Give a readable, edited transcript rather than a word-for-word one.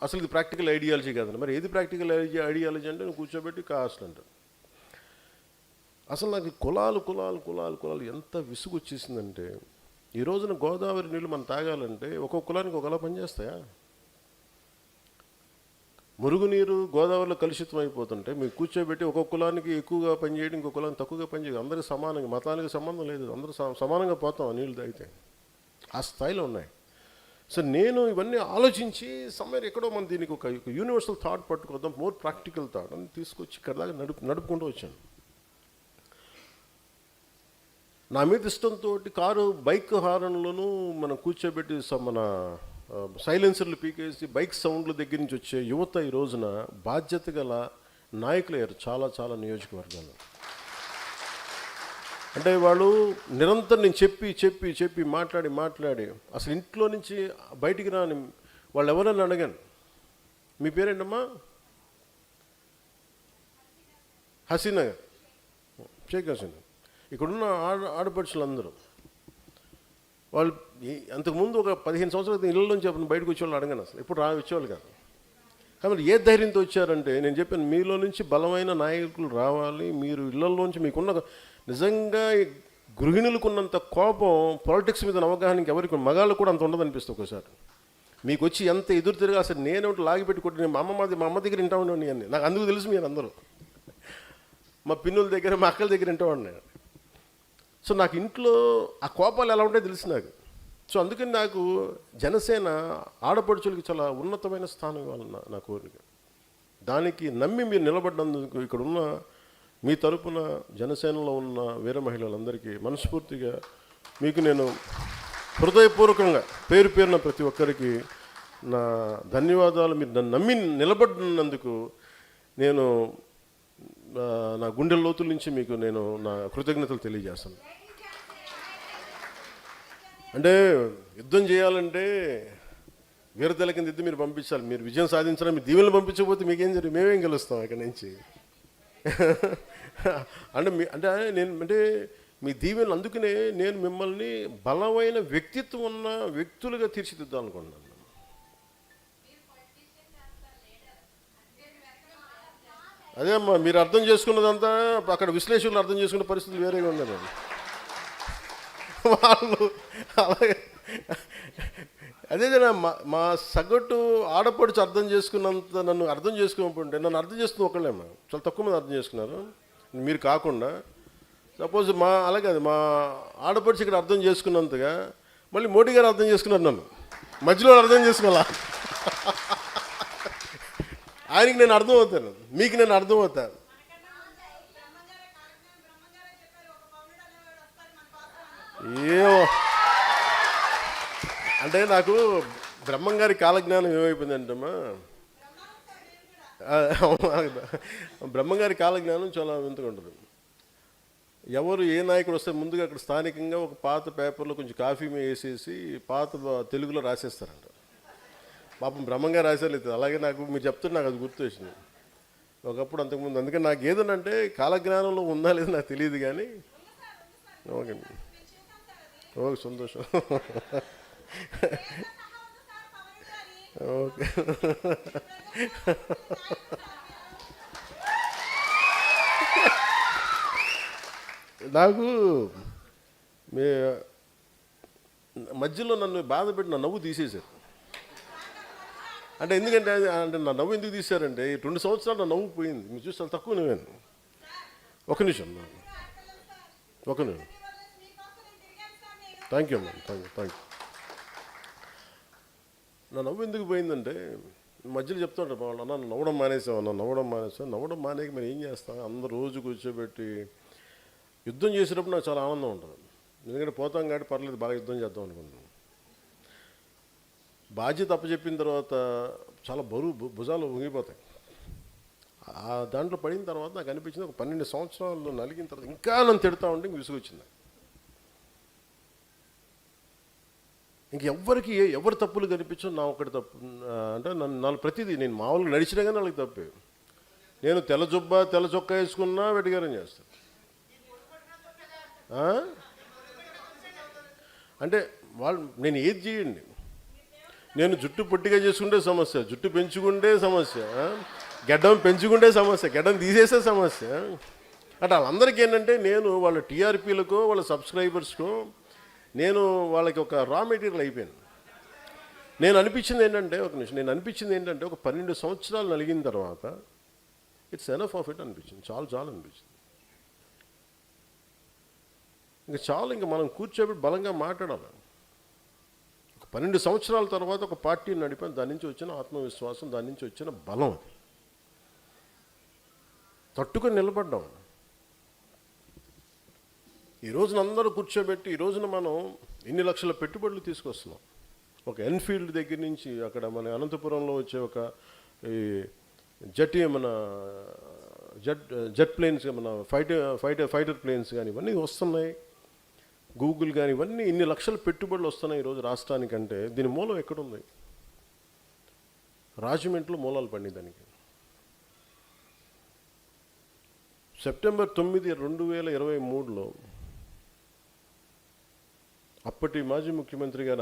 అసలు ఇది practical ideology కాదండి. మరి ఏది ప్రాక్టికల్ ఐడియాలజీ అంటే నువ్వు కూర్చోబెట్టి కాస్ట్ అంటారు. అసలు నాకు కులాలు కులాలు కులాలు కులాలు ఎంత విసుగు వచ్చేసిందంటే, ఈ రోజున గోదావరి నీళ్ళు మనం తాగాలంటే ఒక్కొక్క కులానికి ఒకలా పనిచేస్తాయా? మురుగునీరు గోదావరిలో కలుషితం అయిపోతుంటే మీకు కూర్చోబెట్టి ఒక్కొక్క కులానికి ఎక్కువగా పనిచేయడం, ఇంకొక కులానికి తక్కువగా పనిచేయడం, అందరికీ సమానంగా, మతానికి సంబంధం లేదు, అందరూ సమానంగా పోతాం నీళ్ళు తాగితే. ఆ స్థాయిలో ఉన్నాయి. సో నేను ఇవన్నీ ఆలోచించి సమ్వేర్ ఎక్కడో మనం దీనికి ఒక యూనివర్సల్ థాట్ పట్టుకోద్దాం, మోర్ ప్రాక్టికల్ థాట్ అని తీసుకొచ్చి ఇక్కడ దాకా నడుపుకుంటూ వచ్చాను. నా మీద ఇష్టంతో కారు బైక్ హారన్లోనూ మనం కూర్చోబెట్టి మన సైలెన్సర్లు పీకేసి బైక్ సౌండ్ల దగ్గర నుంచి వచ్చే యువత ఈ రోజున బాధ్యత గల నాయకులు అయ్యారు చాలా చాలా నియోజకవర్గాలు. అంటే వాళ్ళు నిరంతరం నేను చెప్పి చెప్పి చెప్పి మాట్లాడి అసలు ఇంట్లో నుంచి బయటికి రాని వాళ్ళు ఎవరని అడిగాను, మీ పేరేంటమ్మా? హసీనా గారు, షేక్ హసీనా. ఇక్కడున్న ఆడపడుచులందరూ వాళ్ళు అంతకుముందు ఒక 15 సంవత్సరాల క్రితం ఇళ్ళలోంచి చెప్పిన బయటకు వచ్చేవాళ్ళు అడగాను, అసలు ఇప్పుడు వచ్చేవాళ్ళు కాదు. కాబట్టి ఏ ధైర్యంతో వచ్చారంటే, నేను చెప్పాను మీలో నుంచి బలమైన నాయకులు రావాలి. మీరు ఇళ్లలోంచి మీకున్న నిజంగా గృహిణులకున్నంత కోపం పాలిటిక్స్ మీద అవగాహనకి ఎవరికి మగాళ్ళు కూడా అంత ఉండదు అనిపిస్తుంది ఒకసారి. మీకు వచ్చి ఎంత ఎదురు తిరిగా అసలు నేనేమిటి లాగిపెట్టి కొట్టి మా అమ్మ దగ్గర వింటా ఉండేవాడిని అన్నీ. నాకు అందుకు తెలుసు మీరు అందరూ, మా పిన్నుల దగ్గర మా అక్కల దగ్గర వింటావాడిని. సో నాకు ఇంట్లో ఆ కోపాలు ఎలా ఉంటాయో తెలుసు నాకు. సో అందుకని నాకు జనసేన ఆడపడుచులకి చాలా ఉన్నతమైన స్థానం ఇవ్వాలన్న నా కోరిక. దానికి నమ్మి మీరు నిలబడ్డందుకు ఇక్కడ ఉన్న మీ తరపున జనసేనలో ఉన్న వీర మహిళలందరికీ మనస్ఫూర్తిగా మీకు నేను హృదయపూర్వకంగా పేరు పేరున ప్రతి ఒక్కరికి నా ధన్యవాదాలు. మీరు నన్ను నమ్మి నిలబడినందుకు నేను నా గుండెల లోతుల నుంచి మీకు నేను నా కృతజ్ఞతలు తెలియజేస్తాను. అంటే యుద్ధం చేయాలంటే వీరతల కింద యుద్ధం మీరు పంపించాలి. మీరు విజయం సాధించాలి. మీరు దీవెనలు పంపించకపోతే మీకేం జరిగి మేమేం గెలుస్తాం ఇక్కడ నుంచి. అంటే నేను మీ దీవెనలు, అందుకనే నేను మిమ్మల్ని బలమైన వ్యక్తిత్వం ఉన్న వ్యక్తులుగా తీర్చిదిద్దాం అనుకున్నాను. అదే అమ్మా, మీరు అర్థం చేసుకున్నదంతా అక్కడ విశ్లేషకులు అర్థం చేసుకునే పరిస్థితులు వేరేగా ఉన్నాయి. వాళ్ళు అలాగే అదే మా సగటు ఆడపడుచు అర్థం చేసుకున్నంత నన్ను అర్థం చేసుకోకుంటే, నన్ను అర్థం చేసుకున్న ఒకళ్ళేమ్మా చాలా తక్కువ మంది అర్థం చేసుకున్నారు, మీరు కాకుండా. సపోజ్ అలాగే మా ఆడపడుచు ఇక్కడ అర్థం చేసుకున్నంతగా మళ్ళీ మోడీ గారు అర్థం చేసుకున్నారు నన్ను, మధ్యలో అర్థం చేసుకోవాలా. ఆయనకి నేను అర్థం అవుతాను, మీకు నేను అర్థం అవుతాను. ఏమో అంటే నాకు బ్రహ్మంగారి కాలజ్ఞానం ఏమైపోయిందంటమ్మా, బ్రహ్మంగారి కాలజ్ఞానం చాలా వింతగా ఉంటుంది. ఎవరు ఏ నాయకుడు వస్తే ముందుగా అక్కడ స్థానికంగా ఒక పాత పేపర్లో కొంచెం కాఫీ వేసేసి పాత తెలుగులో రాసేస్తారంట. పాపం బ్రహ్మంగారు రాసేలేదు. అలాగే నాకు మీరు చెప్తుంటే నాకు అది గుర్తు వచ్చింది ఒకప్పుడు అంతకుముందు. అందుకని నాకు ఏదనంటే కాలజ్ఞానంలో ఉందా లేదా నాకు తెలియదు కానీ ఓకే ఓకే సంతోషం ఓకే. నాకు మీ మధ్యలో నన్ను బాధ పెట్టి నా నవ్వు తీసేశారు. అంటే ఎందుకంటే నా నవ్వు ఎందుకు తీశారంటే 2 సంవత్సరాలు నా నవ్వు పోయింది. మీరు చూస్తే చాలా తక్కువ నవ్వాను. ఒక నిమిషం థ్యాంక్ యూ అమ్మా, థ్యాంక్ యూ. నా నవ్వు ఎందుకు పోయిందంటే మధ్యలో చెప్తా ఉంటారు వాళ్ళు, అన్న నవ్వడం మానేసావు. నవ్వడం మానేకి మరి ఏం చేస్తాను, అందరు రోజు కూర్చోబెట్టి యుద్ధం చేసేటప్పుడు నాకు చాలా ఆనందం ఉంటుంది. ఎందుకంటే పోతాం కాబట్టి పర్లేదు, బాగా యుద్ధం చేద్దాం అనుకుంటున్నాను. బాధ్యత అప్పచెప్పిన తర్వాత చాలా బరువు భుజాలు ఉంగిపోతాయి. ఆ దాంట్లో పడిన తర్వాత నాకు అనిపించింది, ఒక 12 సంవత్సరాలు నలిగిన తర్వాత ఇంకా నన్ను తిడతా ఉంటే ఇంక విసుగొచ్చింది. ఇంకెవ్వరికి ఎవరు తప్పులు కనిపించో నా ఒకటి తప్పు అంటే నన్ను ప్రతిదీ నేను మామూలుగా నడిచినా కానీ వాళ్ళకి తప్పే. నేను తెల్ల చొక్కా వేసుకున్నా వెటిగారం చేస్తాను. అంటే వాళ్ళు నేను ఏది చేయండి, నేను జుట్టు పొట్టిగా చేసుకుంటే సమస్య, జుట్టు పెంచుకుంటే సమస్య, గడ్డం పెంచుకుంటే సమస్య, గడ్డం తీసేసే సమస్య. అంటే వాళ్ళందరికీ ఏంటంటే నేను వాళ్ళ టీఆర్పీలకో వాళ్ళ సబ్స్క్రైబర్స్కో నేను వాళ్ళకి ఒక రా మెటీరియల్ అయిపోయాను. నేను అనిపించింది ఏంటంటే ఒక 12 సంవత్సరాలు నలిగిన తర్వాత ఇట్స్ ఎనఫ్ ఆఫ్ ఇట్ అనిపించింది. చాలు అనిపించింది. ఇంకా మనం కూర్చోబెట్టి బలంగా మాట్లాడాలి. ఒక 12 సంవత్సరాల తర్వాత ఒక పార్టీని నడిపాను. దాని నుంచి వచ్చిన ఆత్మవిశ్వాసం, దాని నుంచి వచ్చిన బలం, అది తట్టుకొని నిలబడ్డాం. ఈ రోజున అందరూ కూర్చోబెట్టి ఈ రోజున మనం ఇన్ని లక్షల పెట్టుబడులు తీసుకొస్తున్నాం. ఒక ఎన్ఫీల్డ్ దగ్గర నుంచి అక్కడ మన అనంతపురంలో వచ్చే ఒక ఈ జెట్ ప్లేన్స్, మన ఫైటర్ ప్లేన్స్ కానీ ఇవన్నీ వస్తున్నాయి. గూగుల్ కానీ ఇవన్నీ ఇన్ని లక్షల పెట్టుబడులు వస్తున్నాయి ఈరోజు రాష్ట్రానికంటే దీని మూలం ఎక్కడుంది? రాజమండ్రిలో మూలాలు పడినాయి దానికి. సెప్టెంబర్ 9, 2023లో అప్పటి మాజీ ముఖ్యమంత్రి గారు